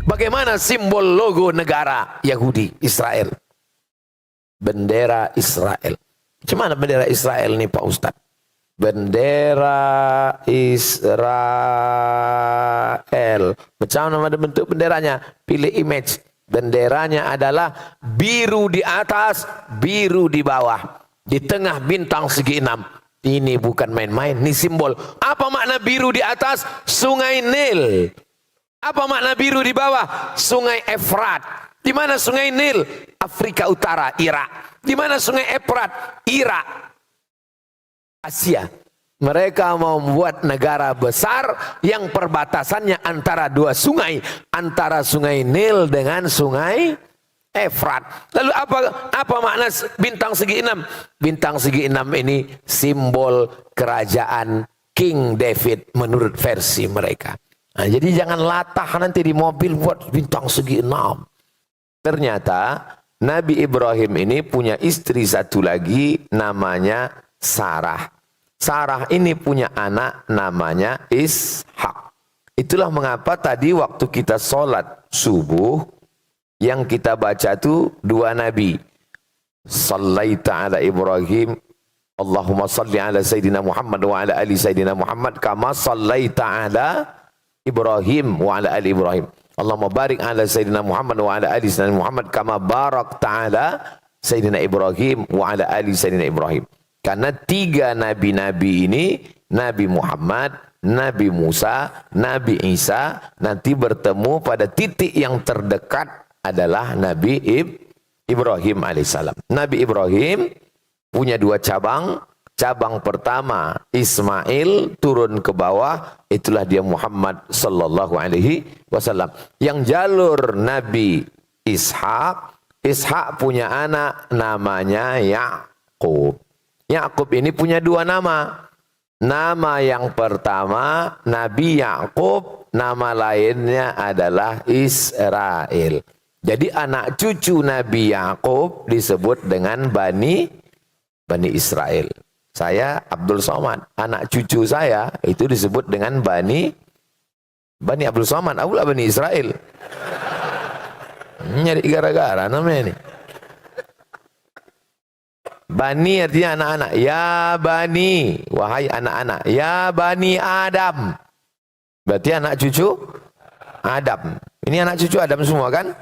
Bagaimana simbol logo negara Yahudi Israel? Bendera Israel. Cuman bendera Israel nih Pak Ustadz? Bendera Israel. Macam mana bentuk benderanya? Pilih image. Benderanya adalah biru di atas, biru di bawah. Di tengah bintang segi 6. Ini bukan main-main, ini simbol. Apa makna biru di atas? Sungai Nil. Apa makna biru di bawah? Sungai Efrat. Di mana sungai Nil? Afrika Utara, Irak. Di mana sungai Efrat? Irak. Asia. Mereka mau membuat negara besar yang perbatasannya antara dua sungai, antara sungai Nil dengan sungai Efrat. Lalu apa makna bintang segi 6? Bintang segi 6 ini simbol kerajaan King David menurut versi mereka. Nah, jadi jangan latah nanti di mobil buat bintang segi 6. Ternyata Nabi Ibrahim ini punya istri satu lagi namanya Sarah. Sarah ini punya anak namanya Ishak. Itulah mengapa tadi waktu kita sholat subuh yang kita baca itu dua nabi. Sallaita ala Ibrahim, Allahumma salli ala Sayyidina Muhammad wa ala ali Sayyidina Muhammad kama sallaita ala Ibrahim wa ala ali Ibrahim. Allahumma barik ala Sayyidina Muhammad wa ala ali Sayyidina Muhammad kama barakta ala Sayyidina Ibrahim wa ala ali Sayyidina Ibrahim. Karena tiga nabi-nabi ini, Nabi Muhammad, Nabi Musa, Nabi Isa, nanti bertemu pada titik yang terdekat adalah Nabi Ibrahim alaihissalam. Nabi Ibrahim punya dua cabang. Cabang pertama Ismail turun ke bawah, itulah dia Muhammad sallallahu alaihi wasallam. Yang jalur Nabi Ishak, Ishak punya anak namanya Yakub. Yakub ini punya dua nama. Nama yang pertama Nabi Yakub, nama lainnya adalah Israel. Jadi anak cucu Nabi Yakub disebut dengan Bani Israel. Saya Abdul Somad, anak cucu saya itu disebut dengan Bani Abdul Somad. Aku lah Bani Israel. Nyari gara-gara namanya ini. Bani artinya anak-anak. Ya Bani, wahai anak-anak. Ya Bani Adam. Berarti anak cucu Adam. Ini anak cucu Adam semua kan?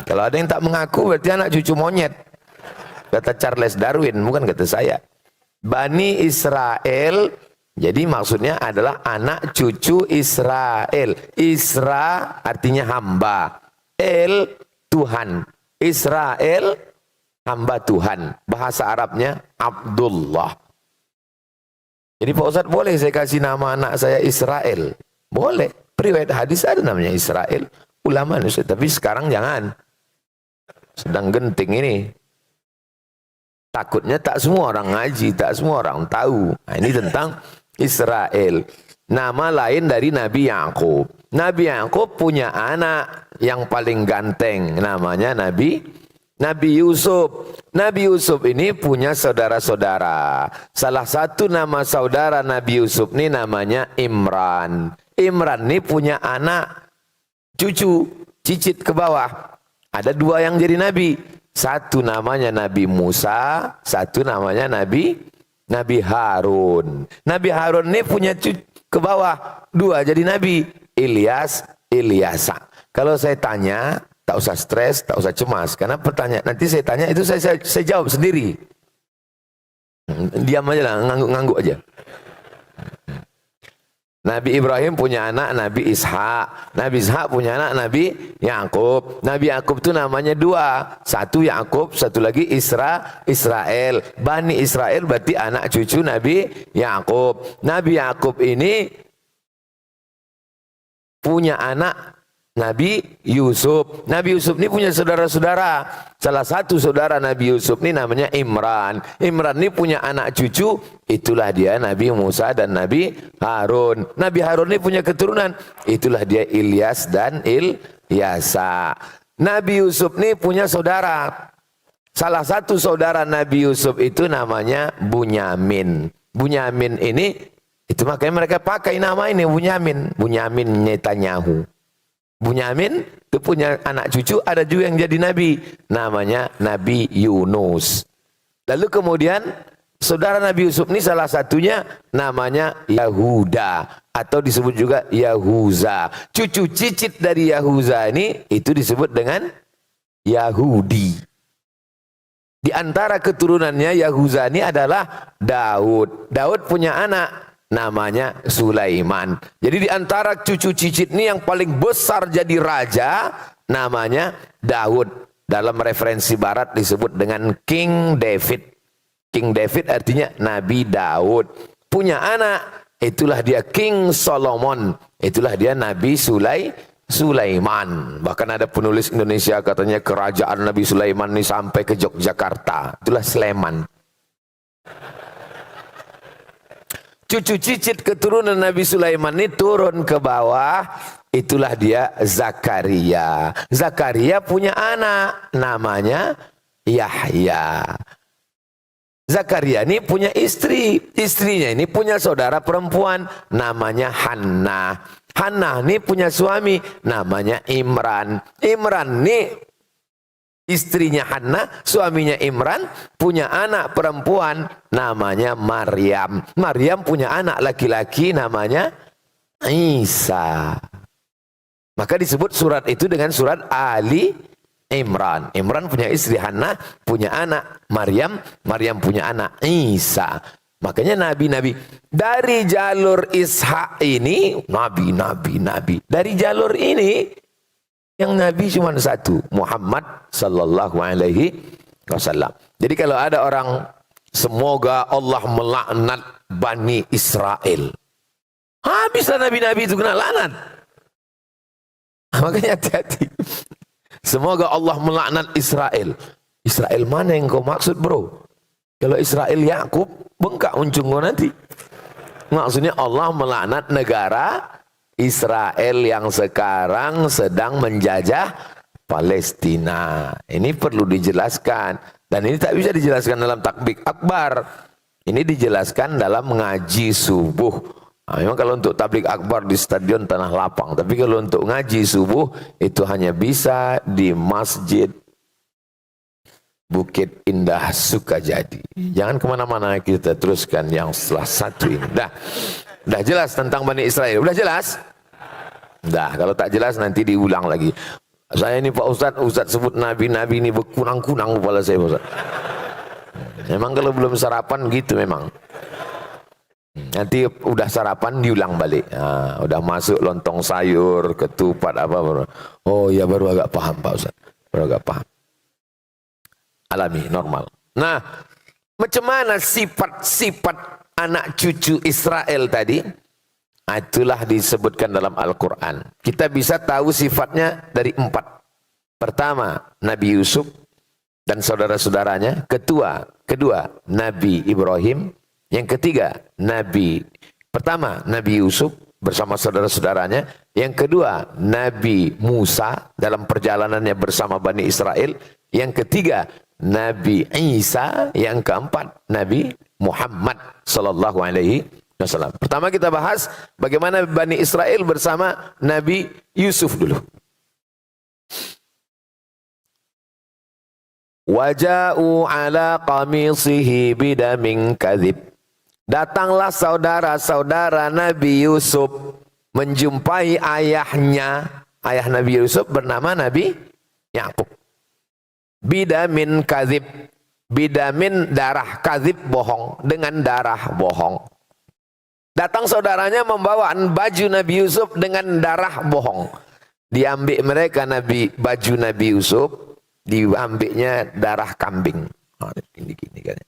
Kalau ada yang tak mengaku berarti anak cucu monyet. Kata Charles Darwin, bukan kata saya. Bani Israel, jadi maksudnya adalah anak cucu Israel. Isra artinya hamba. El Tuhan. Israel hamba Tuhan. Bahasa Arabnya Abdullah. Jadi Pak Ustadz, boleh saya kasih nama anak saya Israel? Boleh. Riwayat hadis ada namanya Israel. Ulama Ustaz. Tapi sekarang jangan. Sedang genting ini. Takutnya tak semua orang ngaji, tak semua orang tahu. Nah, ini tentang Israel. Nama lain dari Nabi Yakub. Nabi Yakub punya anak yang paling ganteng. Namanya Nabi Yusuf. Nabi Yusuf ini punya saudara-saudara. Salah satu nama saudara Nabi Yusuf ini namanya Imran. Imran ini punya anak cucu, cicit ke bawah. Ada dua yang jadi nabi. Satu namanya Nabi Musa, satu namanya Nabi Harun. Nabi Harun ini punya cucu ke bawah. Dua jadi nabi. Ilyasa. Kalau saya tanya, tak usah stres, tak usah cemas. Karena pertanyaan, nanti saya tanya itu saya jawab sendiri. Diam aja lah, ngangguk aja. Nabi Ibrahim punya anak Nabi Ishak. Nabi Ishak punya anak Nabi Yakub. Nabi Yakub itu namanya dua. Satu Yakub, satu lagi Israel. Bani Israel berarti anak cucu Nabi Yakub. Nabi Yakub ini punya anak Nabi Yusuf. Nabi Yusuf ini punya saudara-saudara. Salah satu saudara Nabi Yusuf ini namanya Imran. Imran ini punya anak cucu. Itulah dia Nabi Musa dan Nabi Harun. Nabi Harun ini punya keturunan. Itulah dia Ilyas dan Ilyasa. Nabi Yusuf ini punya saudara. Salah satu saudara Nabi Yusuf itu namanya Bunyamin. Bunyamin ini, itu makanya mereka pakai nama ini Bunyamin. Bunyamin Netanyahu. Bunyamin itu punya anak cucu, ada juga yang jadi nabi, namanya Nabi Yunus. Lalu kemudian saudara Nabi Yusuf ini salah satunya namanya Yahuda atau disebut juga Yahuza. Cucu cicit dari Yahuza ini itu disebut dengan Yahudi. Di antara keturunannya Yahuza ini adalah Daud. Daud punya anak namanya Sulaiman. Jadi di antara cucu cicit ini yang paling besar jadi raja namanya Daud. Dalam referensi barat disebut dengan King David. King David artinya Nabi Daud. Punya anak, itulah dia King Solomon. Itulah dia Nabi Sulaiman. Bahkan ada penulis Indonesia katanya kerajaan Nabi Sulaiman ini sampai ke Yogyakarta. Itulah Sleman. Cucu cicit keturunan Nabi Sulaiman ini turun ke bawah, itulah dia Zakaria. Zakaria punya anak namanya Yahya. Zakaria ini punya istri, istrinya ini punya saudara perempuan namanya Hannah. Hannah ini punya suami namanya Imran. Imran ini istrinya Hannah, suaminya Imran, punya anak perempuan namanya Maryam. Maryam punya anak laki-laki namanya Isa. Maka disebut surat itu dengan surat Ali Imran. Imran punya istri Hannah, punya anak Maryam, Maryam punya anak Isa. Makanya nabi-nabi dari jalur Ishak ini, nabi. Dari jalur ini yang Nabi cuma satu, Muhammad sallallahu alaihi wasallam. Jadi kalau ada orang, semoga Allah melaknat Bani Israel. Habislah nabi-nabi itu kena laknat. Makanya hati-hati. Semoga Allah melaknat Israel. Israel mana yang kau maksud, bro? Kalau Israel Yakub, bengkak uncung kau nanti. Maksudnya Allah melaknat negara Israel yang sekarang sedang menjajah Palestina. Ini perlu dijelaskan. Dan ini tak bisa dijelaskan dalam takbir akbar. Ini dijelaskan dalam ngaji subuh. Nah, memang kalau untuk tablik akbar di stadion Tanah Lapang. Tapi kalau untuk ngaji subuh, itu hanya bisa di Masjid Bukit Indah Sukajadi. Jangan kemana-mana, kita teruskan yang setelah satu ini. Dah jelas tentang Bani Israel? Udah jelas? Dah, kalau tak jelas nanti diulang lagi. Saya ini Pak Ustadz sebut nabi-nabi ini berkunang-kunang kepala saya, Pak Ustadz. Memang kalau belum sarapan gitu memang. Nanti udah sarapan diulang balik. Nah, udah masuk lontong sayur, ketupat apa. Oh ya, baru agak paham Pak Ustadz. Baru agak paham. Alami, normal. Nah, macam mana sifat-sifat anak cucu Israel tadi? Itulah disebutkan dalam Al-Quran. Kita bisa tahu sifatnya dari 4. Pertama, Nabi Yusuf dan saudara-saudaranya. Kedua, Nabi Ibrahim. Yang ketiga, Pertama, Nabi Yusuf bersama saudara-saudaranya. Yang kedua, Nabi Musa dalam perjalanannya bersama Bani Israel. Yang ketiga, Nabi Isa. Yang keempat, Nabi Muhammad sallallahu alaihi wasallam. Pertama kita bahas bagaimana Bani Israel bersama Nabi Yusuf dulu. Waja'u ala qamisihi bidamin kadzib. Datanglah saudara-saudara Nabi Yusuf menjumpai ayahnya. Ayah Nabi Yusuf bernama Nabi Yakub. Bidamin kadzib. Bidamin darah, kadzib bohong, dengan darah bohong. Datang saudaranya membawa baju Nabi Yusuf dengan darah bohong. Diambil mereka baju Nabi Yusuf, diambilnya darah kambing. Oh, ini kan.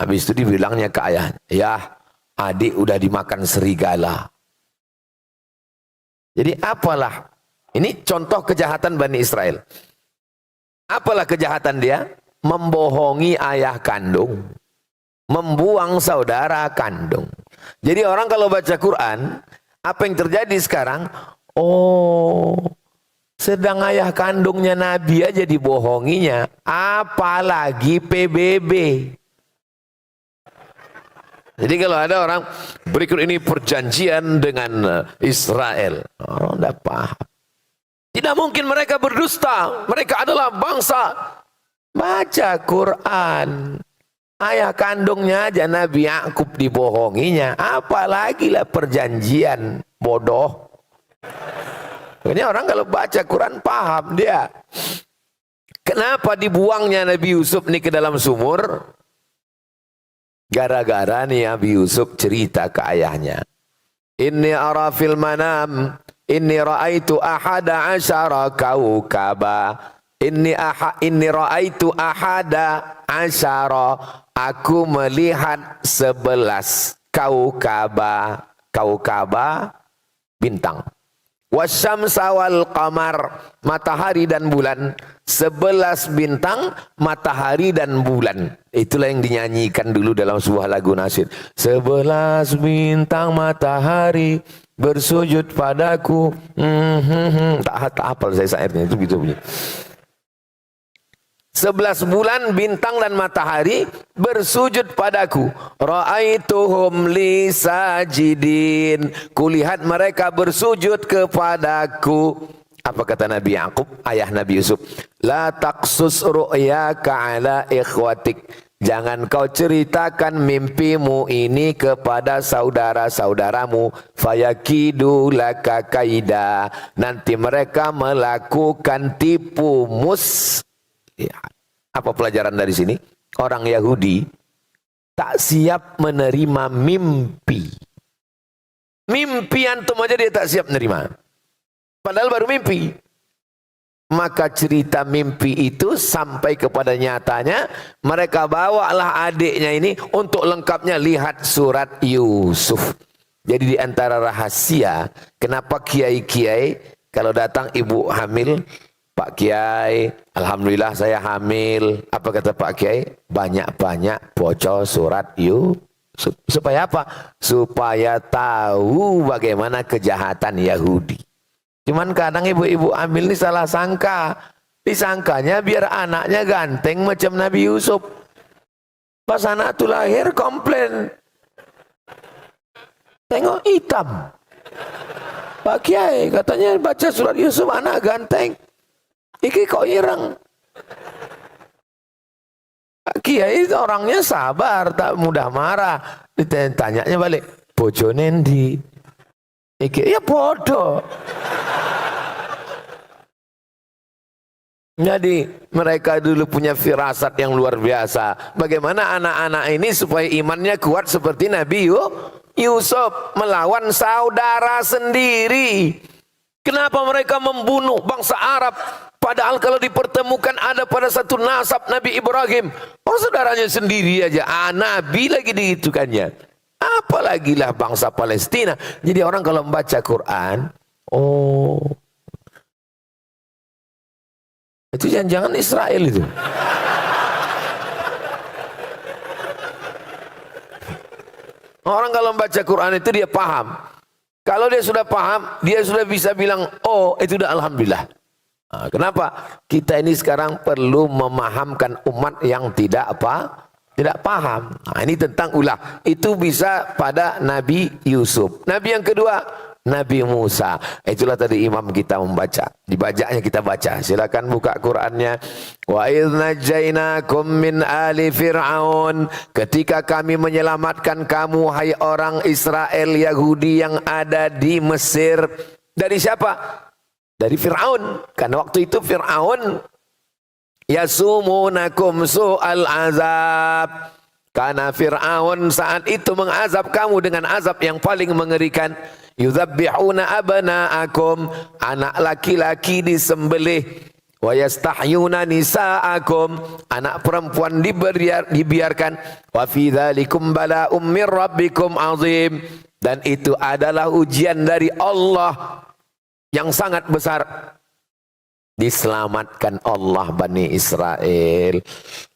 Habis itu dibilangnya ke ayahnya, ya adik udah dimakan serigala. Jadi apalah, ini contoh kejahatan Bani Israel. Apalah kejahatan dia? Membohongi ayah kandung. Membuang saudara kandung. Jadi orang kalau baca Quran, apa yang terjadi sekarang? Oh, sedang ayah kandungnya Nabi aja dibohonginya, apalagi PBB. Jadi kalau ada orang, berikut ini perjanjian dengan Israel, orang tidak paham. Tidak mungkin mereka berdusta. Mereka adalah bangsa. Baca Quran. Ayah kandungnya aja Nabi Yakub dibohonginya. Apalagi lah perjanjian bodoh. Ini orang kalau baca Quran paham dia. Kenapa dibuangnya Nabi Yusuf nih ke dalam sumur? Gara-gara nih Nabi Yusuf cerita ke ayahnya. Inni ara fil manam. Inni ra'aitu ahada asyara kaukaba. Inni ra'aitu ahada asyara. Aku melihat 11 kaukaba. Kaukaba bintang. Wasyamsa wal qamar, matahari dan bulan. 11 bintang, matahari dan bulan. Itulah yang dinyanyikan dulu dalam sebuah lagu nasyid. 11 bintang matahari bersujud padaku. Tak hafal saya syairnya, itu gitu bunyi. 11 bulan bintang dan matahari bersujud padaku. Ra'aituhum li sajidin. Kulihat mereka bersujud kepadaku. Apa kata Nabi Yakub, ayah Nabi Yusuf? La taqsus ru'yaka ala ikhwatik. Jangan kau ceritakan mimpimu ini kepada saudara-saudaramu. Fayakidu laka kaida. Nanti mereka melakukan tipu mus. Ya. Apa pelajaran dari sini? Orang Yahudi tak siap menerima mimpi. Mimpi antum aja dia tak siap menerima. Padahal baru mimpi. Maka cerita mimpi itu sampai kepada nyatanya. Mereka bawalah adiknya ini untuk lengkapnya lihat surat Yusuf. Jadi di antara rahasia kenapa kiai-kiai kalau datang ibu hamil, Pak Kiai, alhamdulillah saya hamil. Apa kata Pak Kiai? Banyak-banyak baca surat Yusuf. Supaya apa? Supaya tahu bagaimana kejahatan Yahudi. Cuman kadang ibu-ibu hamil ini salah sangka. Disangkanya biar anaknya ganteng macam Nabi Yusuf. Pas anak itu lahir komplain. Tengok hitam. Pak Kiai katanya baca surat Yusuf anak ganteng. Iki kok ireng. Kiai orangnya sabar, tak mudah marah. Ditanyanya balik, bojo nendi? Iki ya bodoh. Jadi mereka dulu punya firasat yang luar biasa. Bagaimana anak-anak ini supaya imannya kuat seperti Nabi Yusuf melawan saudara sendiri. Kenapa mereka membunuh bangsa Arab? Padahal kalau dipertemukan ada pada satu nasab Nabi Ibrahim. Oh saudaranya sendiri aja. Nabi lagi dihitukannya. Apalagi lah bangsa Palestina. Jadi orang kalau membaca Quran. Oh. Itu jangan-jangan Israel itu. Orang kalau membaca Quran itu dia paham. Kalau dia sudah paham, dia sudah bisa bilang, oh itu udah alhamdulillah. Nah, kenapa? Kita ini sekarang perlu memahamkan umat yang tidak paham. Nah, ini tentang ulah. Itu bisa pada Nabi Yusuf. Nabi yang kedua, Nabi Musa. Itulah tadi imam kita membaca. Dibacanya kita baca. Silakan buka Qur'annya. Wa idz najainakum min ali fir'aun. Ketika kami menyelamatkan kamu hai orang Israel Yahudi yang ada di Mesir. Dari siapa? Dari Fir'aun. Karena waktu itu Fir'aun yasumunakum su'al azab. Karena Fir'aun saat itu mengazab kamu dengan azab yang paling mengerikan. Yudzabbihuna abna'akum, anak laki-laki disembelih. Wa yastahyuna nisa'akum, anak perempuan dibiarkan. Wa fi dzalikum bala'um mir rabbikum azim. Dan itu adalah ujian dari Allah yang sangat besar. Diselamatkan Allah Bani Israel.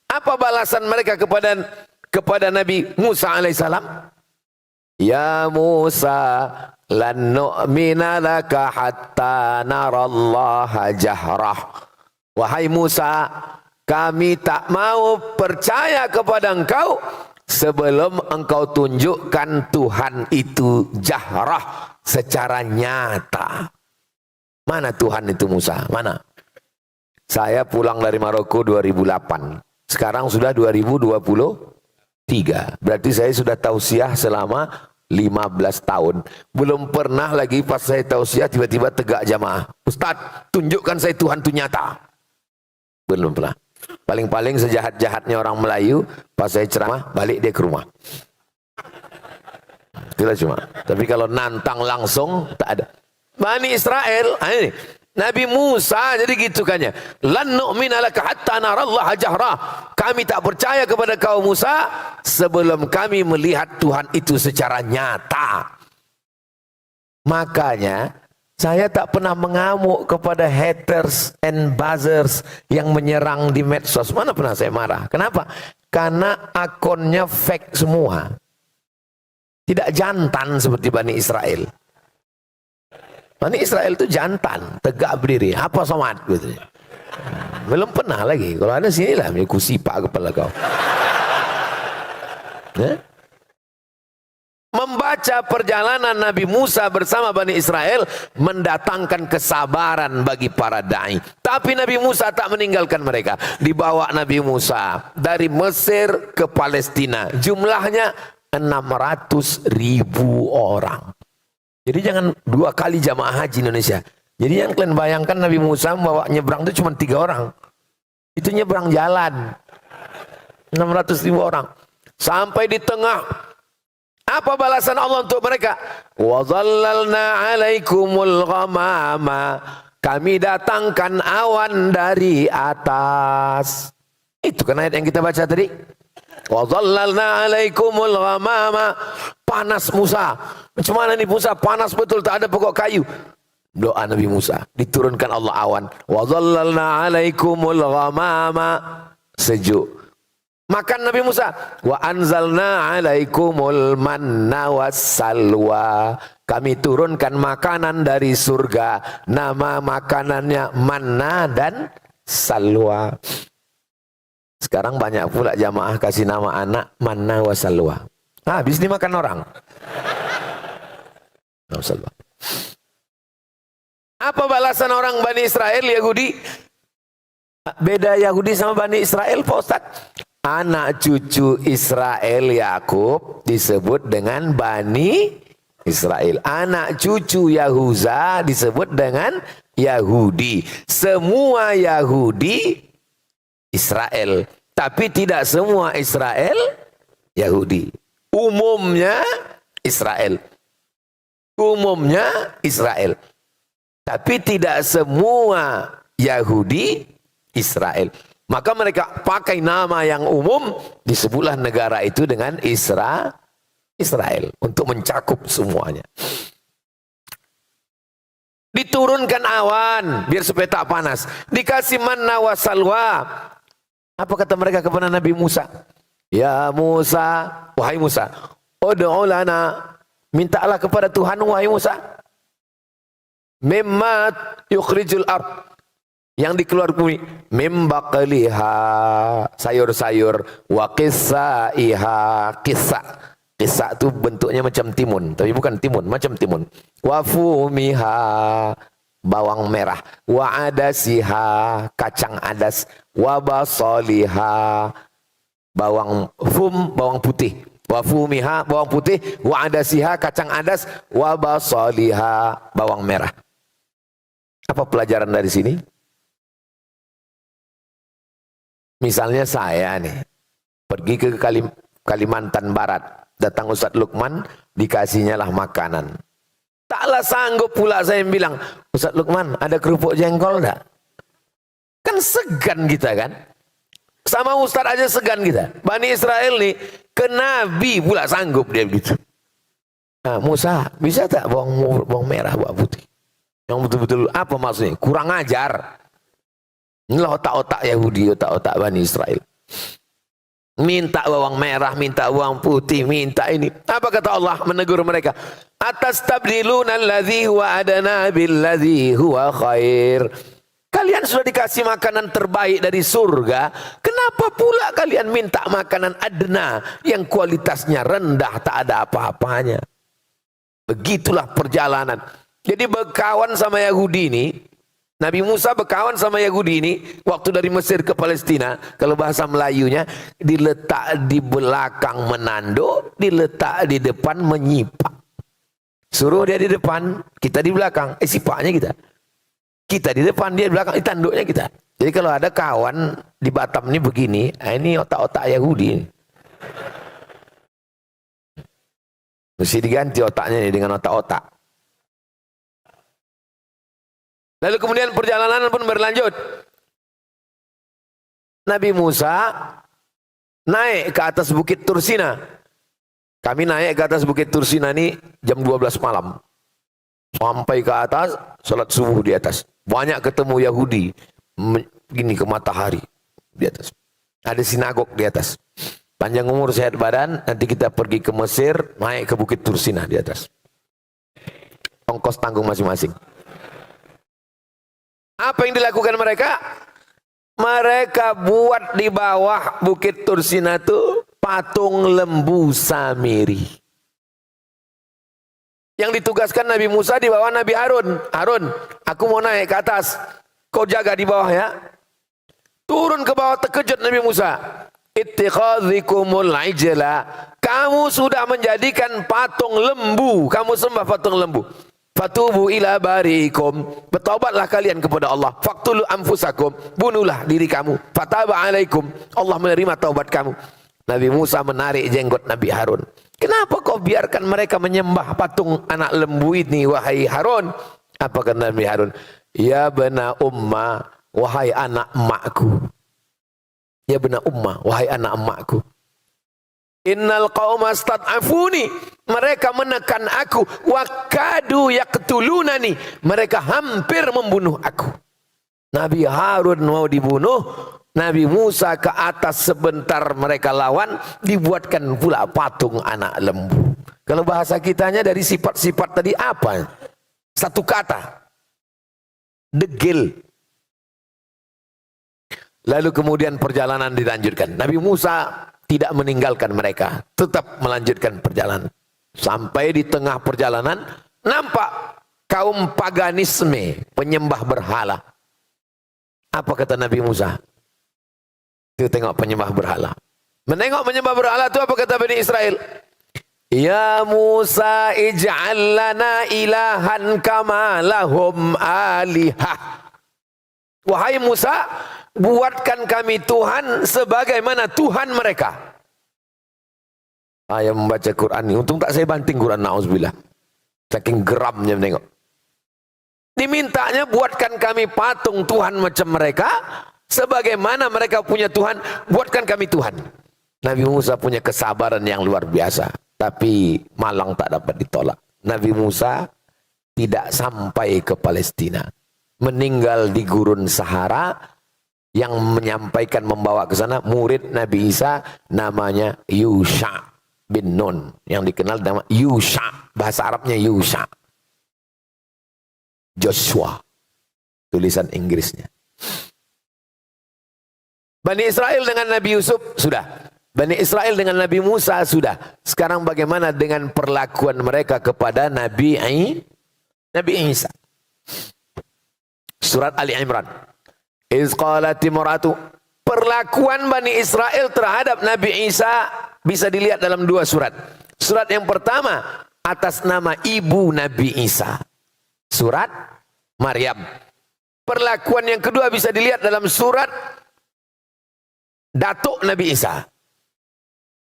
Apa balasan mereka kepada Nabi Musa alaihissalam? Ya Musa, lan nu'mina laka hatta narallaha jahrah. Wahai Musa, kami tak mau percaya kepada engkau sebelum engkau tunjukkan Tuhan itu jahrah, secara nyata. Mana Tuhan itu Musa? Mana? Saya pulang dari Maroko 2008. Sekarang sudah 2023. Berarti saya sudah tausiah selama 15 tahun. Belum pernah lagi pas saya tausiah tiba-tiba tegak jamaah. Ustaz, tunjukkan saya Tuhan itu nyata. Belum pernah. Paling-paling sejahat-jahatnya orang Melayu, pas saya ceramah, balik dia ke rumah. Itulah cuma. Tapi kalau nantang langsung, tak ada. Bani Israel, ini. Nabi Musa jadi gitu kannya. Lan nu'mina laka hatta narallaha jahra. Kami tak percaya kepada kau Musa sebelum kami melihat Tuhan itu secara nyata. Makanya saya tak pernah mengamuk kepada haters and buzzers yang menyerang di medsos. Mana pernah saya marah. Kenapa? Karena akunnya fake semua. Tidak jantan seperti Bani Israel. Bani Israel itu jantan, tegak berdiri, apa somat gitu. Belum pernah lagi. Kalau ada sinilah, aku sipak kepala kau. Membaca perjalanan Nabi Musa bersama Bani Israel mendatangkan kesabaran bagi para dai. Tapi Nabi Musa tak meninggalkan mereka. Dibawa Nabi Musa dari Mesir ke Palestina. Jumlahnya 600.000 orang. Jadi jangan 2 kali jamaah haji Indonesia. Jadi yang kalian bayangkan Nabi Musa membawa nyebrang itu cuma 3 orang. Itu nyebrang jalan. 600.000 orang. Sampai di tengah. Apa balasan Allah untuk mereka? Wa dhallalna 'alaikumul ghamama. Kami datangkan awan dari atas. Itu kan ayat yang kita baca tadi. Wa dhallalna 'alaikumul ghamama. Panas Musa. Macam mana nih Musa? Panas betul, tak ada pokok kayu. Doa Nabi Musa, diturunkan Allah awan. Wa dhallalna 'alaikumul ghamama. Sejuk. Makan Nabi Musa. Wa anzalna 'alaikumul manna wassalwa. Kami turunkan makanan dari surga. Nama makanannya manna dan salwa. Sekarang banyak pula jamaah kasih nama anak manna wassalwa. Habis dimakan orang. Apa balasan orang Bani Israel Yahudi? Beda Yahudi sama Bani Israel Pak Ustaz. Anak cucu Israel Yakub disebut dengan Bani Israel. Anak cucu Yahuza disebut dengan Yahudi. Semua Yahudi Israel. Tapi tidak semua Israel Yahudi. Umumnya Israel. Umumnya Israel. Tapi tidak semua Yahudi Israel. Maka mereka pakai nama yang umum, disebutlah negara itu dengan Israel. Untuk mencakup semuanya. Diturunkan awan, biar supaya tak panas. Dikasih manna wa salwa. Apa kata mereka kepada Nabi Musa? Ya Musa, wahai Musa, ud'u lana, mintalah kepada Tuhan wahai Musa. Mimma yukhrijul ard, yang dikeluar bumi, mim baqliha, sayur-sayur, wa qissaiha, qissa itu bentuknya macam timun, tapi bukan timun, macam timun. Wa fumiha, bawang merah, wa adasiha, kacang adas, wa basaliha, bawang putih, wa fumiha, bawang putih, wa adasiha, kacang adas, wa basaliha, bawang merah. Apa pelajaran dari sini? Misalnya saya nih pergi ke Kalimantan Barat, datang Ustadz Lukman, dikasihnya lah makanan. Taklah sanggup pula saya bilang, Ustadz Lukman ada kerupuk jengkol enggak? Kan segan kita kan? Sama Ustadz aja segan kita. Bani Israel nih, ke Nabi pula sanggup dia begitu. Nah, Musa, bisa tak bawang merah, bawang putih? Yang betul-betul apa maksudnya? Kurang ajar. Inilah otak-otak Yahudi, otak-otak Bani Israel. Minta bawang merah, minta bawang putih, minta ini. Apa kata Allah menegur mereka? Atastabdiluna alladhi huwa adana billadhi huwa khair. Kalian sudah dikasih makanan terbaik dari surga, kenapa pula kalian minta makanan adna yang kualitasnya rendah, tak ada apa-apanya? Begitulah perjalanan. Jadi berkawan sama Yahudi ini, Nabi Musa berkawan sama Yahudi ini, waktu dari Mesir ke Palestina, kalau bahasa Melayunya, diletak di belakang menando, diletak di depan menyipak. Suruh dia di depan, kita di belakang, sipaknya kita. Kita di depan, dia di belakang, tanduknya kita. Jadi kalau ada kawan di Batam ini begini, ini otak-otak Yahudi. Mesti diganti otaknya ini dengan otak-otak. Lalu kemudian perjalanan pun berlanjut. Nabi Musa naik ke atas bukit Tursina. Kami naik ke atas bukit Tursina ini jam 12 malam. Sampai ke atas, sholat subuh di atas. Banyak ketemu Yahudi. Gini ke matahari di atas. Ada sinagog di atas. Panjang umur sehat badan, nanti kita pergi ke Mesir, naik ke bukit Tursina di atas. Ongkos tanggung masing-masing. Apa yang dilakukan mereka? Mereka buat di bawah bukit Tursina itu patung lembu Samiri. Yang ditugaskan Nabi Musa di bawah Nabi Harun. Harun, aku mau naik ke atas. Kau jaga di bawah ya. Turun ke bawah, terkejut Nabi Musa. Ittikhadhikumul ijla. Kamu sudah menjadikan patung lembu. Kamu sembah patung lembu. Fatubu ila bariikum. Bertaubatlah kalian kepada Allah. Faqtulu anfusakum. Bunuhlah diri kamu. Fataba alaikum. Allah menerima taubat kamu. Nabi Musa menarik jenggot Nabi Harun. Kenapa kau biarkan mereka menyembah patung anak lembu ini, wahai Harun? Apa kata Nabi Harun? Ya bena umma, wahai anak emakku. Ya bena umma, wahai anak emakku. Innal qauma stad'afuni, mereka menekan aku, wa kadu yaqtulunani, mereka hampir membunuh aku. Nabi Harun mau dibunuh, Nabi Musa ke atas sebentar mereka lawan, dibuatkan pula patung anak lembu. Kalau bahasa kitanya dari sifat-sifat tadi apa? Satu kata, degil. Lalu kemudian perjalanan dilanjutkan. Nabi Musa tidak meninggalkan mereka, tetap melanjutkan perjalanan. Sampai di tengah perjalanan, nampak kaum paganisme, penyembah berhala. Apa kata Nabi Musa? Itu tengok penyembah berhala. Menengok penyembah berhala itu apa kata Bani Israel? Ya Musa ij'al lana ilahan kama lahum alihah. Wahai Musa, buatkan kami Tuhan sebagaimana Tuhan mereka. Saya membaca Quran ini, untung tak saya banting Quran, na'udzubillah. Saking geramnya menengok. Dimintanya buatkan kami patung Tuhan macam mereka, sebagaimana mereka punya Tuhan, buatkan kami Tuhan. Nabi Musa punya kesabaran yang luar biasa, tapi malang tak dapat ditolak. Nabi Musa tidak sampai ke Palestina, meninggal di gurun Sahara. Yang menyampaikan, membawa ke sana murid Nabi Isa, namanya Yusha bin Nun, yang dikenal nama Yusha, bahasa Arabnya Yusha, Joshua, tulisan Inggrisnya. Bani Israel dengan Nabi Yusuf sudah, Bani Israel dengan Nabi Musa sudah. Sekarang bagaimana dengan perlakuan mereka kepada Nabi Isa? Surat Ali Imran. Iz qalat imra'atu, perlakuan Bani Israel terhadap Nabi Isa bisa dilihat dalam dua surat. Surat yang pertama atas nama ibu Nabi Isa, surat Maryam. Perlakuan yang kedua bisa dilihat dalam surat datuk Nabi Isa,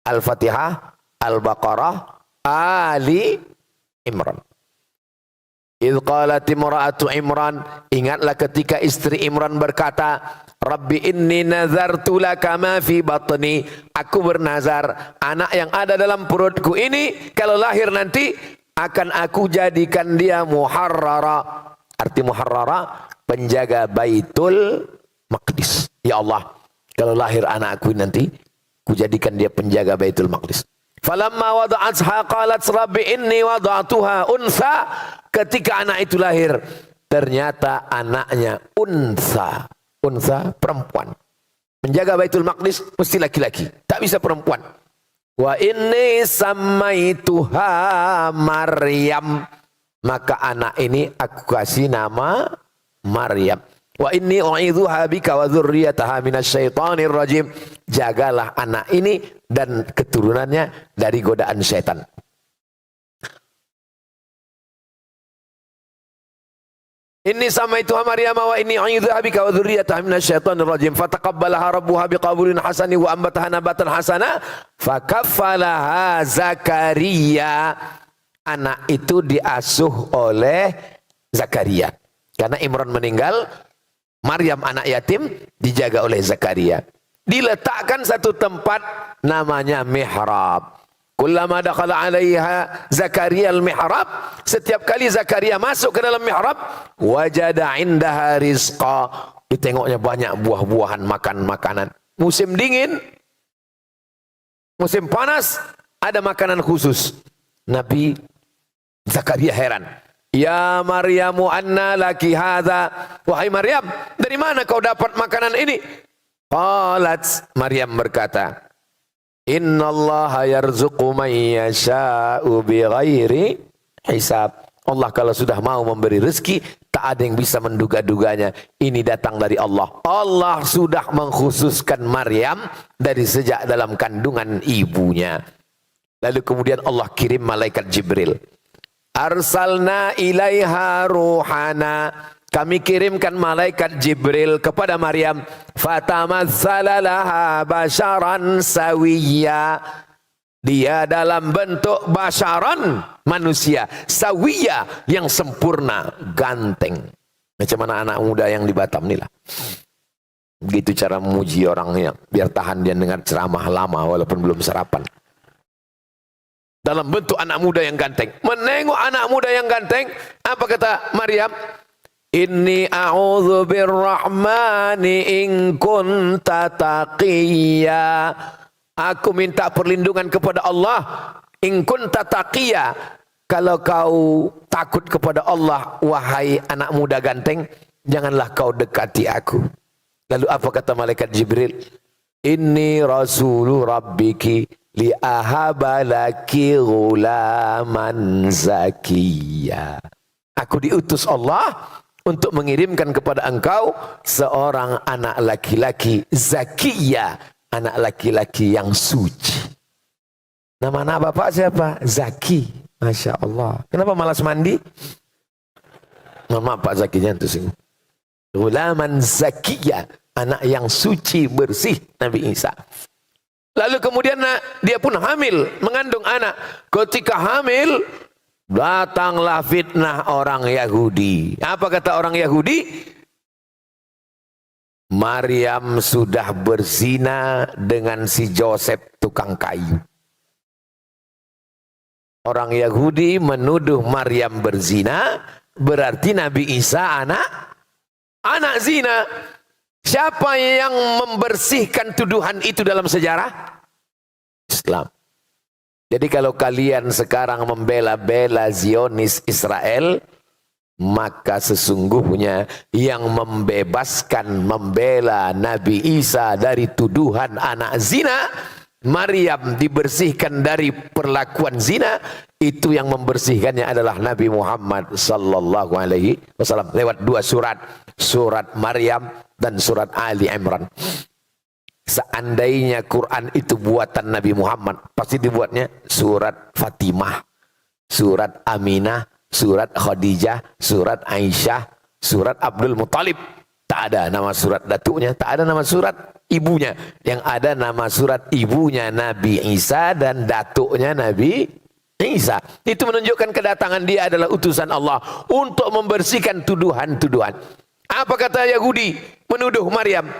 Al-Fatihah, Al-Baqarah, Ali Imran. Idh qalat imra'atu Imran, ingatlah ketika istri Imran berkata, Rabbi inni nazartu laka ma fi batni, aku bernazar anak yang ada dalam perutku ini kalau lahir nanti akan aku jadikan dia muharrara. Arti muharrara, penjaga Baitul Maqdis. Ya Allah, kalau lahir anakku nanti ku jadikan dia penjaga Baitul Maqdis. Falamma wada'atha qalat rabbi inni wada'tuha unsa. Ketika anak itu lahir, ternyata anaknya unsa. Unsa, perempuan. Menjaga Baitul Maqdis mesti laki-laki, tak bisa perempuan. Wa inni sammaituha Maryam. Maka anak ini aku kasih nama Maryam. Wa inni u'idzuha bika wa dzurriyyataha minasyaitonir rajim. Jagalah anak ini dan keturunannya dari godaan syaitan. Inni samaitu Maryam wa inni u'idzuha bika wa dzurriyyataha minasyaitonir rajim. Fataqabbalaha rabbuha biqabulin hasanin wa ambataha nabatan hasana fakaffalaha Zakaria. Anak itu diasuh oleh Zakaria. Karena Imran meninggal, Maryam anak yatim dijaga oleh Zakaria. Diletakkan satu tempat namanya mihrab. Kullama dakhala 'alaiha Zakaria al-mihrab, setiap kali Zakaria masuk ke dalam mihrab, wajada 'indaha rizqa. Ditengoknya banyak buah-buahan, makan makanan. Musim dingin, musim panas ada makanan khusus. Nabi Zakaria heran. Ya Maryamu anna laki hadza. Wahai Maryam, dari mana kau dapat makanan ini? Qalat, Maryam berkata, Innallaha yarzuqu man yasha'u bighairi hisab. Allah kalau sudah mau memberi rezeki, tak ada yang bisa menduga-duganya. Ini datang dari Allah. Allah sudah mengkhususkan Maryam dari sejak dalam kandungan ibunya. Lalu kemudian Allah kirim malaikat Jibril. Arsalna ilaiha ruhana. Kami kirimkan malaikat Jibril kepada Maryam. Fatamatsala laha basharan sawiyya. Dia dalam bentuk basharan, manusia. Sawiyya, yang sempurna, ganteng. Macam mana anak muda yang di Batam inilah. Begitu cara memuji orangnya. Biar tahan dia dengar ceramah lama walaupun belum sarapan. Dalam bentuk anak muda yang ganteng. Menengok anak muda yang ganteng, apa kata Maryam? Inni a'udzu birrahmani in kunta taqiyya. Aku minta perlindungan kepada Allah. In kunta taqiyya. Kalau kau takut kepada Allah, wahai anak muda ganteng, janganlah kau dekati aku. Lalu apa kata malaikat Jibril? Inni rasulu rabbiki li'ahaba laki ghulaman zakiyya. Aku diutus Allah untuk mengirimkan kepada engkau seorang anak laki-laki zakiyya, anak laki-laki yang suci. Nama anak bapak siapa? Zaki. Masya Allah. Kenapa malas mandi? Nama Pak Zakinya itu sih. Ghulaman zakiyya, anak yang suci bersih, Nabi Isa. Lalu kemudian dia pun hamil, mengandung anak. Ketika hamil, datanglah fitnah orang Yahudi. Apa kata orang Yahudi? Maryam sudah berzina dengan si Joseph tukang kayu. Orang Yahudi menuduh Maryam berzina, berarti Nabi Isa anak zina. Siapa yang membersihkan tuduhan itu dalam sejarah? Islam. Jadi kalau kalian sekarang membela-bela Zionis Israel, maka sesungguhnya yang membebaskan, membela Nabi Isa dari tuduhan anak zina, Maryam dibersihkan dari perlakuan zina, itu yang membersihkannya adalah Nabi Muhammad sallallahu alaihi wasallam lewat dua surat, surat Maryam dan surat Ali Imran. Seandainya Quran itu buatan Nabi Muhammad, pasti dibuatnya surat Fatimah, surat Aminah, surat Khadijah, surat Aisyah, surat Abdul Muttalib. Tak ada nama surat datuknya, tak ada nama surat ibunya. Yang ada nama surat ibunya Nabi Isa dan datuknya Nabi Isa. Itu menunjukkan kedatangan dia adalah utusan Allah untuk membersihkan tuduhan-tuduhan. Apa kata Yahudi menuduh Maryam?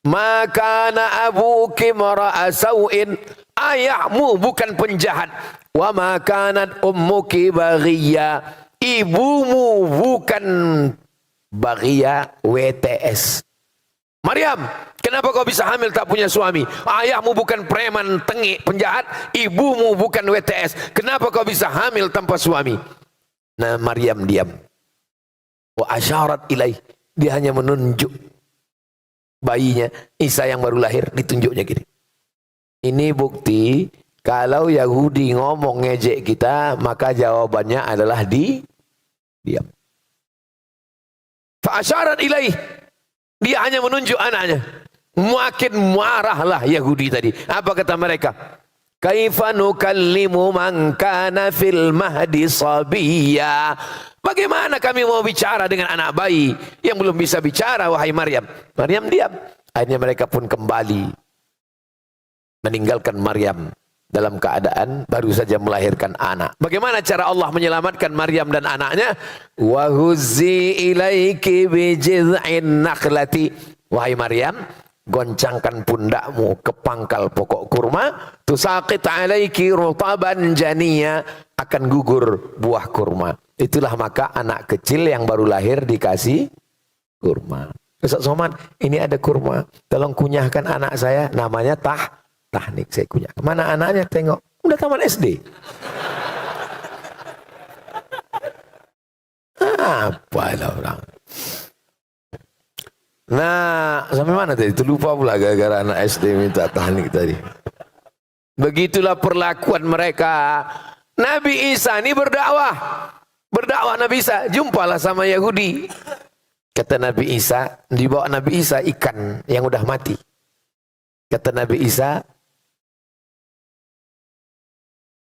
Makana abuki mara'a sawin. Ayahmu bukan penjahat. Wa makanat ummuki baghiyya. Ibumu bukan baghiyya, WTS. Maryam, kenapa kau bisa hamil tak punya suami? Ayahmu bukan preman tengik penjahat, ibumu bukan WTS. Kenapa kau bisa hamil tanpa suami? Nah, Maryam diam. Wa asyarat ilaih. Dia hanya menunjuk bayinya, Isa yang baru lahir, ditunjuknya gini. Ini bukti kalau Yahudi ngomong ngejek kita, maka jawabannya adalah Diam. Fa'asyarat ilaih. Dia hanya menunjuk anaknya. Makin marahlah Yahudi tadi. Apa kata mereka? Kaifa nukallimu man kana fil mahdi sabiyya. Bagaimana kami mau bicara dengan anak bayi yang belum bisa bicara, wahai Maryam? Maryam diam. Akhirnya mereka pun kembali meninggalkan Maryam dalam keadaan baru saja melahirkan anak. Bagaimana cara Allah menyelamatkan Maryam dan anaknya? Wa huzzi ilaiki bi jiz'in nakhlati. Wahai Maryam, goncangkan pundakmu ke pangkal pokok kurma, tusaqit alaiki rutaban janiya, akan gugur buah kurma. Itulah maka anak kecil yang baru lahir dikasih kurma. Ustaz Somad, ini ada kurma, tolong kunyahkan anak saya, namanya tahnik, saya kunyah. Mana anaknya? Tengok, udah taman SD. Apalah orang. Nah, sampai mana tadi? Itu lupa pula gara-gara anak SD minta tahnik tadi. Begitulah perlakuan mereka. Nabi Isa ini berdakwah. Berdakwah Nabi Isa, jumpalah sama Yahudi. Kata Nabi Isa, dibawa Nabi Isa ikan yang udah mati. Kata Nabi Isa,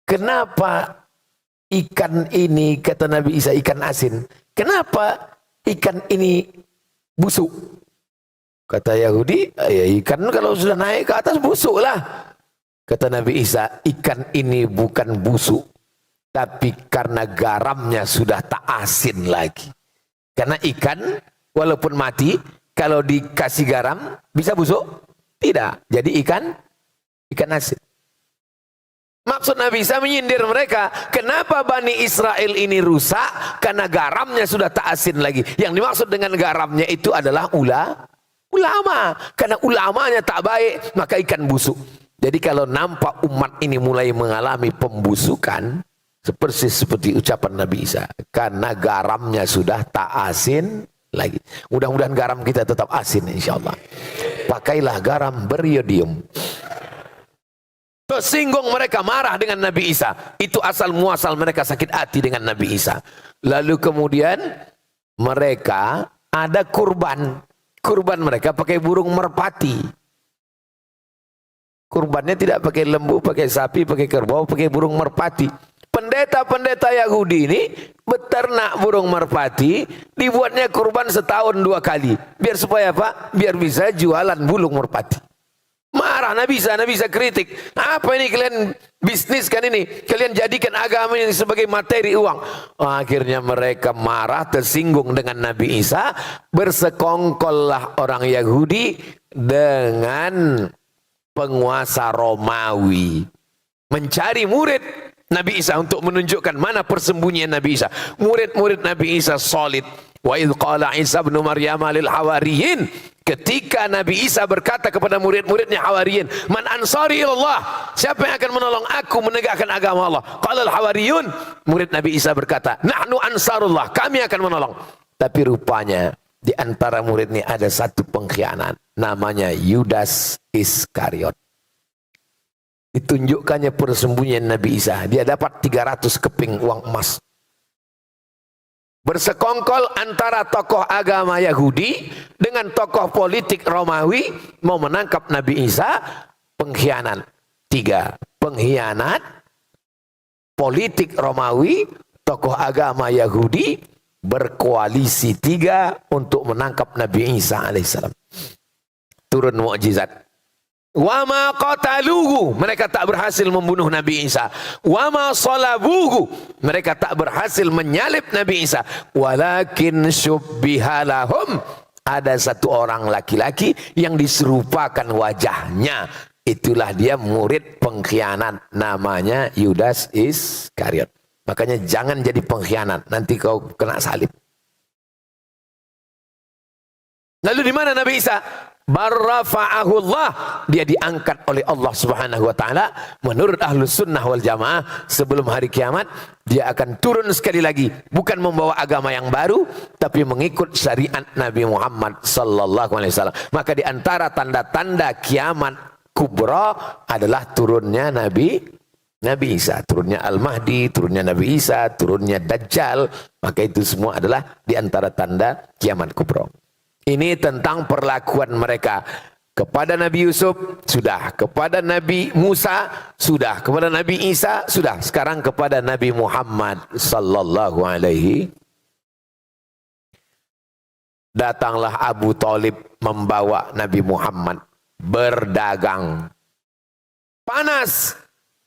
kenapa ikan ini, kata Nabi Isa, ikan asin, kenapa ikan ini busuk? Kata Yahudi, ya ikan kalau sudah naik ke atas busuk lah. Kata Nabi Isa, ikan ini bukan busuk, tapi karena garamnya sudah tak asin lagi. Karena ikan walaupun mati, kalau dikasih garam bisa busuk? Tidak. Jadi ikan asin. Maksud Nabi Isa menyindir mereka. Kenapa Bani Israel ini rusak? Karena garamnya sudah tak asin lagi. Yang dimaksud dengan garamnya itu adalah ulama. Karena ulamanya tak baik, maka ikan busuk. Jadi kalau nampak umat ini mulai mengalami pembusukan, seperti ucapan Nabi Isa. Karena garamnya sudah tak asin lagi. Mudah-mudahan garam kita tetap asin insya Allah. Pakailah garam beriodium. Tersinggung mereka, marah dengan Nabi Isa. Itu asal muasal mereka sakit hati dengan Nabi Isa. Lalu kemudian mereka ada kurban. Kurban mereka pakai burung merpati. Kurbannya tidak pakai lembu, pakai sapi, pakai kerbau, pakai burung merpati. Pendeta-pendeta Yahudi ini beternak burung merpati, dibuatnya kurban setahun 2 kali. Biar supaya apa? Biar bisa jualan burung merpati. Marah Nabi Isa kritik. Apa ini kalian bisniskan ini? Kalian jadikan agama ini sebagai materi uang. Akhirnya mereka marah, tersinggung dengan Nabi Isa. Bersekongkollah orang Yahudi dengan penguasa Romawi. Mencari murid Nabi Isa untuk menunjukkan mana persembunyian Nabi Isa. Murid-murid Nabi Isa solid. Wa idh qala Isa ibn Maryam lil hawariyin. Ketika Nabi Isa berkata kepada murid-muridnya hawariyin, man ansari ilallah, siapa yang akan menolong aku menegakkan agama Allah? Qala al hawariyun, murid Nabi Isa berkata, nahnu ansarullah, kami akan menolong. Tapi rupanya di antara murid ini ada satu pengkhianat, namanya Yudas Iskariot. Ditunjukkannya persembunyian Nabi Isa. Dia dapat 300 keping uang emas. Bersekongkol antara tokoh agama Yahudi dengan tokoh politik Romawi mau menangkap Nabi Isa. Pengkhianat 3. Pengkhianat, politik Romawi, tokoh agama Yahudi berkoalisi 3 untuk menangkap Nabi Isa alaihissalam. Turun mukjizat. Wa ma qataluhu, mereka tak berhasil membunuh Nabi Isa. Wa ma salabuhu, mereka tak berhasil menyalib Nabi Isa. Walakin syubbiha lahum, ada satu orang laki-laki yang diserupakan wajahnya. Itulah dia murid pengkhianat, namanya Yudas Iskariot. Makanya jangan jadi pengkhianat, nanti kau kena salib. Lalu di mana Nabi Isa? Barrafa'ahullah, dia diangkat oleh Allah Subhanahu wa taala. Menurut Ahlus Sunnah wal Jamaah, sebelum hari kiamat dia akan turun sekali lagi, bukan membawa agama yang baru, tapi mengikut syariat Nabi Muhammad sallallahu alaihi wasallam. Maka di antara tanda-tanda kiamat kubra adalah turunnya Nabi Nabi Isa, turunnya Al-Mahdi, turunnya Nabi Isa, turunnya Dajjal, maka itu semua adalah di antara tanda kiamat kubra. Ini tentang perlakuan mereka. Kepada Nabi Yusuf, sudah. Kepada Nabi Musa, sudah. Kepada Nabi Isa, sudah. Sekarang kepada Nabi Muhammad sallallahu alaihi. Datanglah Abu Talib membawa Nabi Muhammad berdagang. Panas.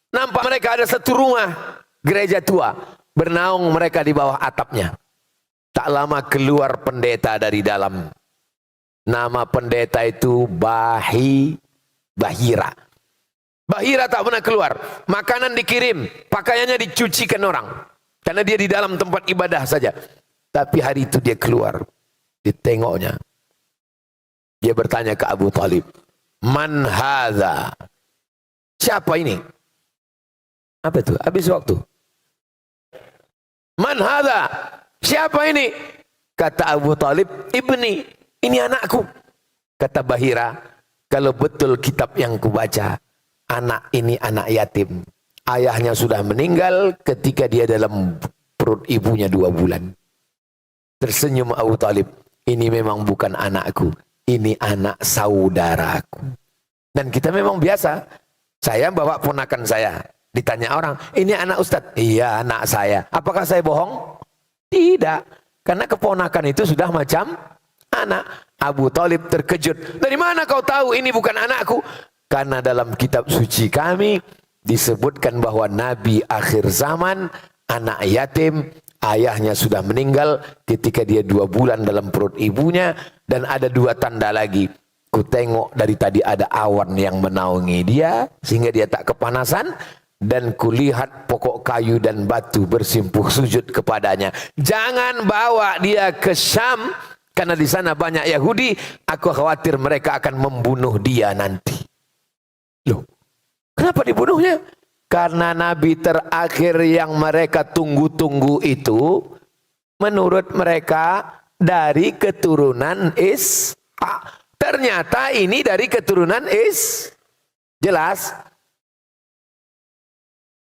Nampak mereka ada satu rumah, gereja tua. Bernaung mereka di bawah atapnya. Tak lama keluar pendeta dari dalam. Nama pendeta itu Bahira. Bahira tak pernah keluar. Makanan dikirim, pakaiannya dicucikan orang. Karena dia di dalam tempat ibadah saja. Tapi hari itu dia keluar. Ditengoknya. Dia bertanya ke Abu Talib. Man hadha? Siapa ini? Apa itu? Habis waktu. Man hadha? Siapa ini? Kata Abu Talib, ibni, ini anakku. Kata Bahira, kalau betul kitab yang kubaca, anak ini anak yatim. Ayahnya sudah meninggal ketika dia dalam perut ibunya 2 bulan. Tersenyum Abu Talib, ini memang bukan anakku, ini anak saudaraku. Dan kita memang biasa, saya bawa ponakan saya. Ditanya orang, ini anak Ustadz? Iya, anak saya. Apakah saya bohong? Tidak. Karena keponakan itu sudah macam anak. Abu Talib terkejut. Dari mana kau tahu ini bukan anakku? Karena dalam kitab suci kami disebutkan bahwa Nabi akhir zaman, anak yatim, ayahnya sudah meninggal ketika dia 2 bulan dalam perut ibunya. Dan ada 2 tanda lagi. Ku tengok dari tadi ada awan yang menaungi dia sehingga dia tak kepanasan. Dan kulihat pokok kayu dan batu bersimpuh sujud kepadanya. Jangan bawa dia ke Syam karena di sana banyak Yahudi. Aku khawatir mereka akan membunuh dia nanti. Loh, kenapa dibunuhnya? Karena Nabi terakhir yang mereka tunggu-tunggu itu menurut mereka dari keturunan Ishak. Ternyata ini dari keturunan jelas.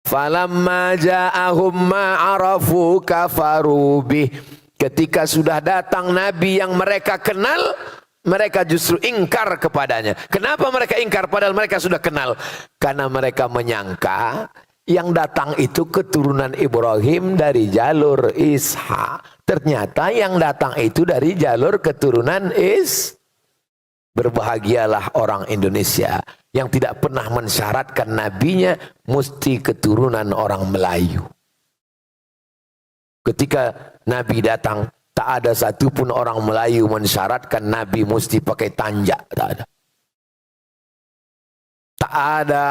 Falamma ja'ahum ma'arafu kafaru bih. Ketika sudah datang Nabi yang mereka kenal, mereka justru ingkar kepadanya. Kenapa mereka ingkar padahal mereka sudah kenal? Karena mereka menyangka yang datang itu keturunan Ibrahim dari jalur Ishak. Ternyata yang datang itu dari jalur keturunan Berbahagialah orang Indonesia yang tidak pernah mensyaratkan nabinya mesti keturunan orang Melayu. Ketika Nabi datang, tak ada satupun orang Melayu mensyaratkan Nabi mesti pakai tanjak. Tak ada. Tak ada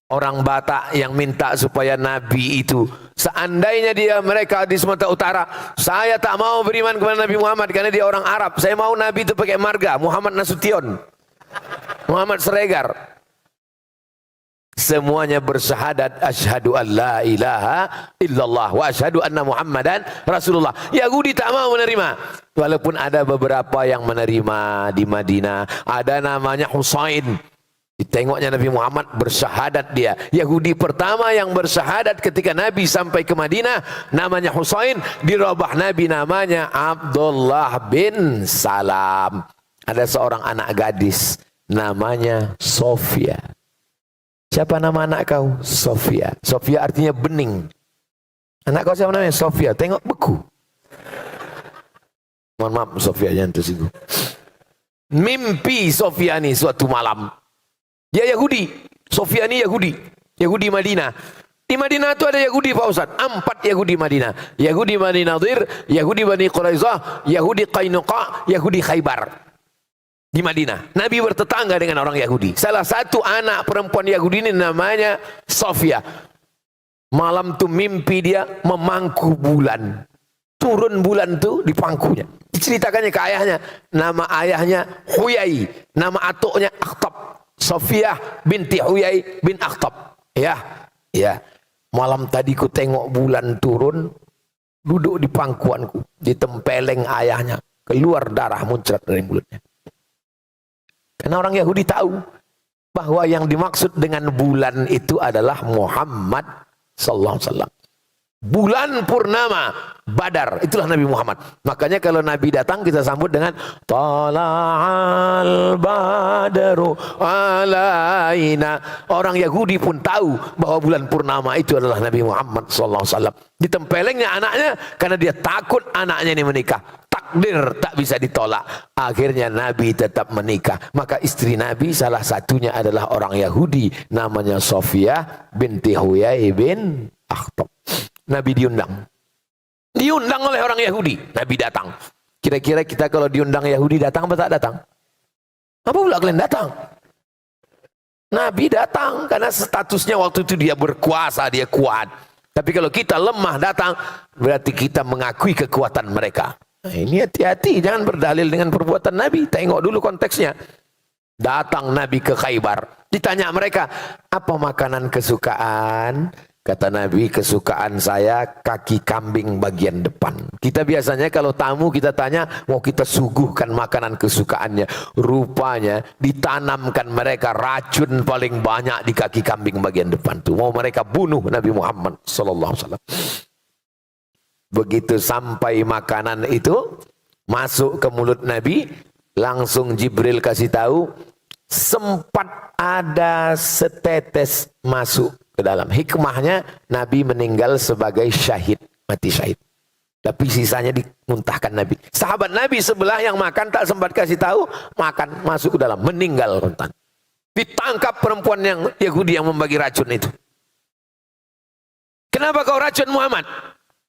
orang Batak yang minta supaya Nabi itu, seandainya mereka di Sumatera Utara, saya tak mau beriman kepada Nabi Muhammad karena dia orang Arab. Saya mau Nabi itu pakai marga Muhammad Nasution, Muhammad Siregar. Semuanya bersyahadat asyhadu an la ilaha illallah wa asyhadu anna Muhammadan Rasulullah. Yahudi tak mau menerima. Walaupun ada beberapa yang menerima di Madinah. Ada namanya Husain. Ditengoknya Nabi Muhammad bersyahadat dia. Yahudi pertama yang bersyahadat ketika Nabi sampai ke Madinah namanya Husain. Dirubah Nabi namanya Abdullah bin Salam. Ada seorang anak gadis namanya Sofia. Siapa nama anak kau? Sofia. Sofia artinya bening. Anak kau siapa namanya? Sofia. Tengok beku. Mohon maaf Sofia jangan tersinggung. Mimpi Sofia ini suatu malam. Dia Yahudi. Sofia ini Yahudi. Yahudi Madinah. Di Madinah itu ada Yahudi Pak Ustaz. 4 Yahudi Madinah. Yahudi Bani Nadir, Yahudi Bani Quraizah, Yahudi Qainuqa, Yahudi Khaybar. Di Madinah. Nabi bertetangga dengan orang Yahudi. Salah satu anak perempuan Yahudi ini namanya Sofia. Malam itu mimpi dia memangku bulan. Turun bulan itu di pangkunya. Diceritakannya ke ayahnya. Nama ayahnya Huyai. Nama atuknya Akhtab. Sofia binti Huyai bin Akhtab. Ya. Malam tadi ku tengok bulan turun, duduk di pangkuanku, ditempeleng ayahnya, keluar darah muncrat dari mulutnya. Karena orang Yahudi tahu bahwa yang dimaksud dengan bulan itu adalah Muhammad sallallahu alaihi wasallam. Bulan purnama Badar, itulah Nabi Muhammad. Makanya kalau Nabi datang kita sambut dengan Tala'al Badru alaina. Orang Yahudi pun tahu bahwa bulan purnama itu adalah Nabi Muhammad sallallahu alaihi wasallam. Ditempelengnya anaknya karena dia takut anaknya ini menikah. Takdir tak bisa ditolak. Akhirnya Nabi tetap menikah. Maka istri Nabi salah satunya adalah orang Yahudi, namanya Sofiyah binti Huyai bin Akhtab. Nabi diundang. Diundang oleh orang Yahudi. Nabi datang. Kira-kira kita kalau diundang Yahudi datang apa tak datang? Apa pula kalian datang? Nabi datang karena statusnya waktu itu dia berkuasa, dia kuat. Tapi kalau kita lemah datang, berarti kita mengakui kekuatan mereka. Nah, ini hati-hati, jangan berdalil dengan perbuatan Nabi. Tengok dulu konteksnya. Datang Nabi ke Khaybar. Ditanya mereka, apa makanan kesukaan? Kata Nabi, kesukaan saya kaki kambing bagian depan. Kita biasanya kalau tamu kita tanya, mau kita suguhkan makanan kesukaannya. Rupanya ditanamkan mereka racun paling banyak di kaki kambing bagian depan tuh. Mau mereka bunuh Nabi Muhammad sallallahu alaihi wasallam. Begitu sampai makanan itu masuk ke mulut Nabi, langsung Jibril kasih tahu, sempat ada setetes masuk ke dalam. Hikmahnya Nabi meninggal sebagai syahid, mati syahid. Tapi sisanya dimuntahkan Nabi. Sahabat Nabi sebelah yang makan tak sempat kasih tahu, makan masuk ke dalam, meninggal rentan. Ditangkap perempuan yang Yahudi yang membagi racun itu. Kenapa kau racun Muhammad?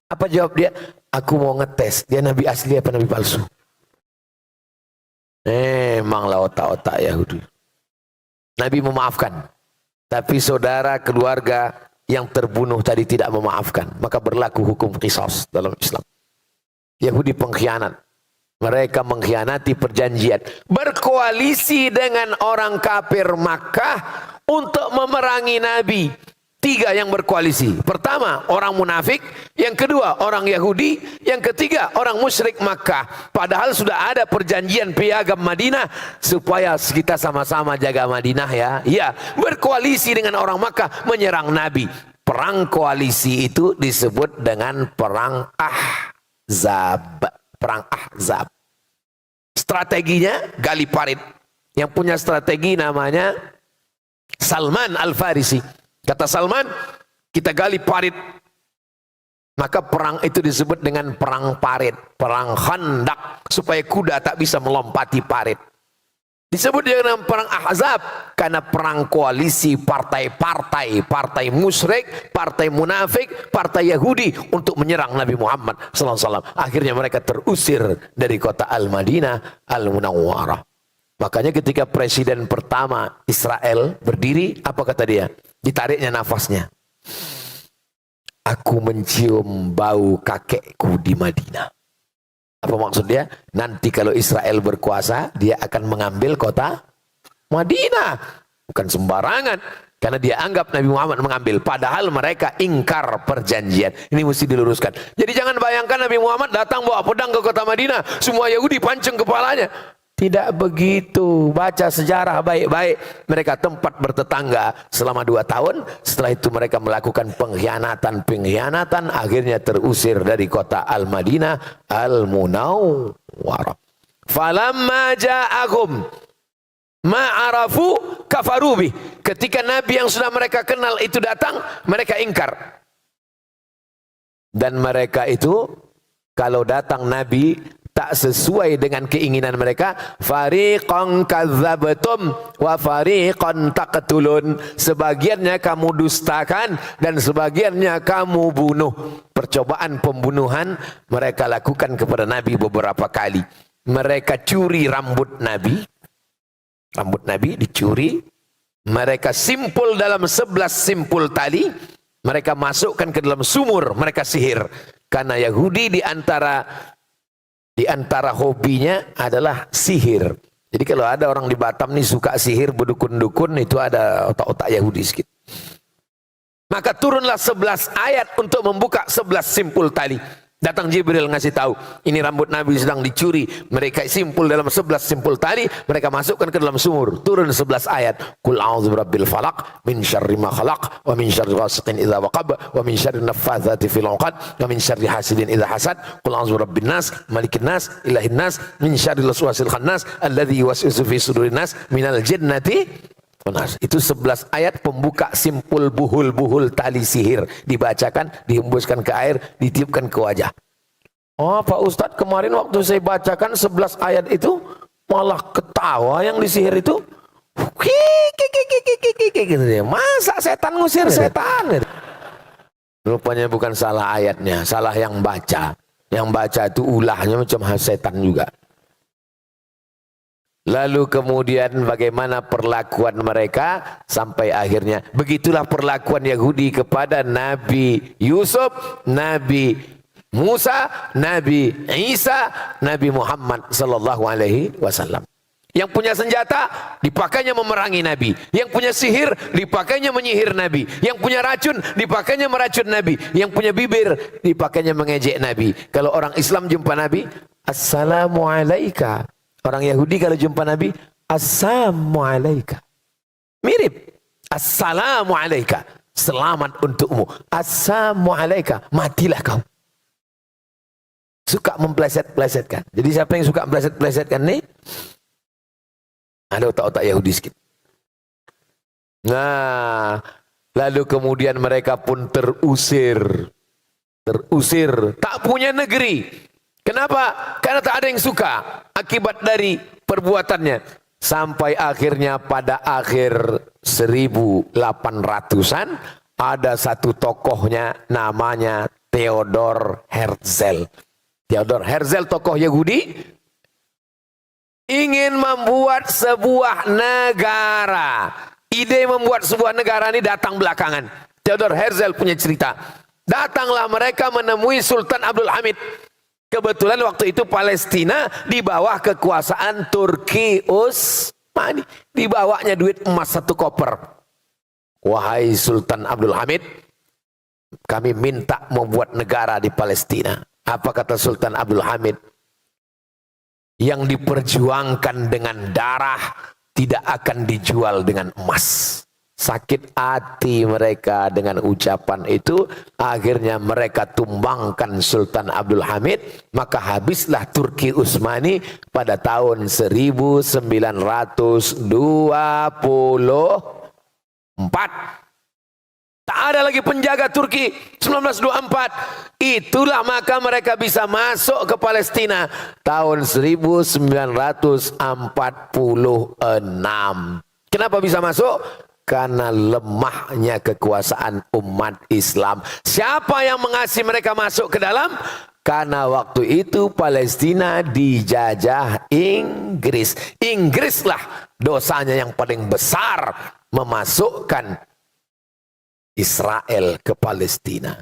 Apa jawab dia? Aku mau ngetes, dia Nabi asli apa Nabi palsu. Memanglah otak-otak Yahudi. Nabi memaafkan. Tapi saudara keluarga yang terbunuh tadi tidak memaafkan. Maka berlaku hukum qisas dalam Islam. Yahudi pengkhianat. Mereka mengkhianati perjanjian. Berkoalisi dengan orang kafir Makkah untuk memerangi Nabi. 3 yang berkoalisi. Pertama, orang munafik. Yang kedua, orang Yahudi. Yang ketiga, orang musyrik Makkah. Padahal sudah ada perjanjian piagam Madinah. Supaya kita sama-sama jaga Madinah ya. Ya, berkoalisi dengan orang Makkah menyerang Nabi. Perang koalisi itu disebut dengan perang Ahzab. Perang Ahzab. Strateginya gali parit. Yang punya strategi namanya Salman Al-Farisi. Kata Salman, kita gali parit. Maka perang itu disebut dengan perang parit, perang Khandak, supaya kuda tak bisa melompati parit. Disebut dengan perang Ahzab karena perang koalisi partai-partai, partai musyrik, partai munafik, partai Yahudi untuk menyerang Nabi Muhammad sallallahu alaihi wasallam. Akhirnya mereka terusir dari kota Al-Madinah Al-Munawwarah. Makanya ketika presiden pertama Israel berdiri, apa kata dia? Ditariknya nafasnya. Aku mencium bau kakekku di Madinah. Apa maksud dia? Nanti kalau Israel berkuasa, dia akan mengambil kota Madinah. Bukan sembarangan. Karena dia anggap Nabi Muhammad mengambil. Padahal mereka ingkar perjanjian. Ini mesti diluruskan. Jadi jangan bayangkan Nabi Muhammad datang bawa pedang ke kota Madinah. Semua Yahudi pancung kepalanya. Tidak begitu. Baca sejarah baik-baik. Mereka tempat bertetangga selama 2 tahun. Setelah itu mereka melakukan pengkhianatan. Akhirnya terusir dari kota Al-Madinah Al-Munawwarah. Falamma ja'ahum ma'arafu kafarubi. Ketika Nabi yang sudah mereka kenal itu datang, mereka ingkar. Dan mereka itu kalau datang Nabi tak sesuai dengan keinginan mereka, fariqan kadzabtum wa fariqan taqtulun. Sebagiannya kamu dustakan dan sebagiannya kamu bunuh. Percobaan pembunuhan mereka lakukan kepada Nabi beberapa kali. Mereka curi rambut Nabi. Rambut Nabi dicuri. Mereka simpul dalam 11 simpul tali. Mereka masukkan ke dalam sumur. Mereka sihir. Karena Yahudi di antara hobinya adalah sihir. Jadi kalau ada orang di Batam nih suka sihir, berdukun-dukun, itu ada otak-otak Yahudi sedikit. Maka turunlah 11 ayat untuk membuka 11 simpul tali. Datang Jibril ngasih tahu, ini rambut Nabi sedang dicuri. Mereka simpul dalam 11 simpul tali, mereka masukkan ke dalam sumur. Turun 11 ayat. Qul a'udzu birabbil falaq min syarri ma khalaq wa min syarri ghasiqin idza waqab wa min syarri naffatsati fil 'uqad wa min syarri hasidin idza hasad. Qul a'udzu birabbin nas, malikin nas, ilahin nas, min syarri waswasil khannas alladzi yuwaswisu fi sudurin nas minal jinnati. Itu 11 ayat pembuka simpul buhul-buhul tali sihir. Dibacakan, dihembuskan ke air, ditiupkan ke wajah. Oh Pak Ustadz, kemarin waktu saya bacakan 11 ayat itu, malah ketawa yang disihir itu. Gitu dia. Masa setan ngusir setan? Rupanya bukan salah ayatnya, salah yang baca. Yang baca itu ulahnya macam setan juga. Lalu kemudian bagaimana perlakuan mereka sampai akhirnya. Begitulah perlakuan Yahudi kepada Nabi Yusuf, Nabi Musa, Nabi Isa, Nabi Muhammad sallallahu alaihi wasallam. Yang punya senjata dipakainya memerangi Nabi. Yang punya sihir dipakainya menyihir Nabi. Yang punya racun dipakainya meracun Nabi. Yang punya bibir dipakainya mengejek Nabi. Kalau orang Islam jumpa Nabi, Assalamualaikum. Orang Yahudi kalau jumpa Nabi, Assalamualaikum. Mirip. Assalamualaikum. Selamat untukmu. Assalamualaikum. Matilah kau. Suka mempleset-plesetkan. Jadi siapa yang suka mempleset-plesetkan nih? Ada otak-otak Yahudi sedikit. Nah, lalu kemudian mereka pun terusir. Terusir. Tak punya negeri. Kenapa? Karena tak ada yang suka akibat dari perbuatannya. Sampai akhirnya pada akhir 1800-an ada satu tokohnya namanya Theodor Herzl. Theodor Herzl, tokoh Yahudi, ingin membuat sebuah negara. Ide membuat sebuah negara ini datang belakangan. Theodor Herzl punya cerita. Datanglah mereka menemui Sultan Abdul Hamid. Kebetulan waktu itu Palestina di bawah kekuasaan Turki Utsmani. Dibawanya duit emas 1 koper. Wahai Sultan Abdul Hamid, kami minta membuat negara di Palestina. Apa kata Sultan Abdul Hamid? Yang diperjuangkan dengan darah tidak akan dijual dengan emas. Sakit hati mereka dengan ucapan itu. Akhirnya mereka tumbangkan Sultan Abdul Hamid. Maka habislah Turki Utsmani pada tahun 1924. Tak ada lagi penjaga Turki. 1924. Itulah maka mereka bisa masuk ke Palestina tahun 1946. Kenapa bisa masuk? Karena lemahnya kekuasaan umat Islam. Siapa yang mengasihi mereka masuk ke dalam? Karena waktu itu Palestina dijajah Inggris. Inggrislah dosanya yang paling besar memasukkan Israel ke Palestina.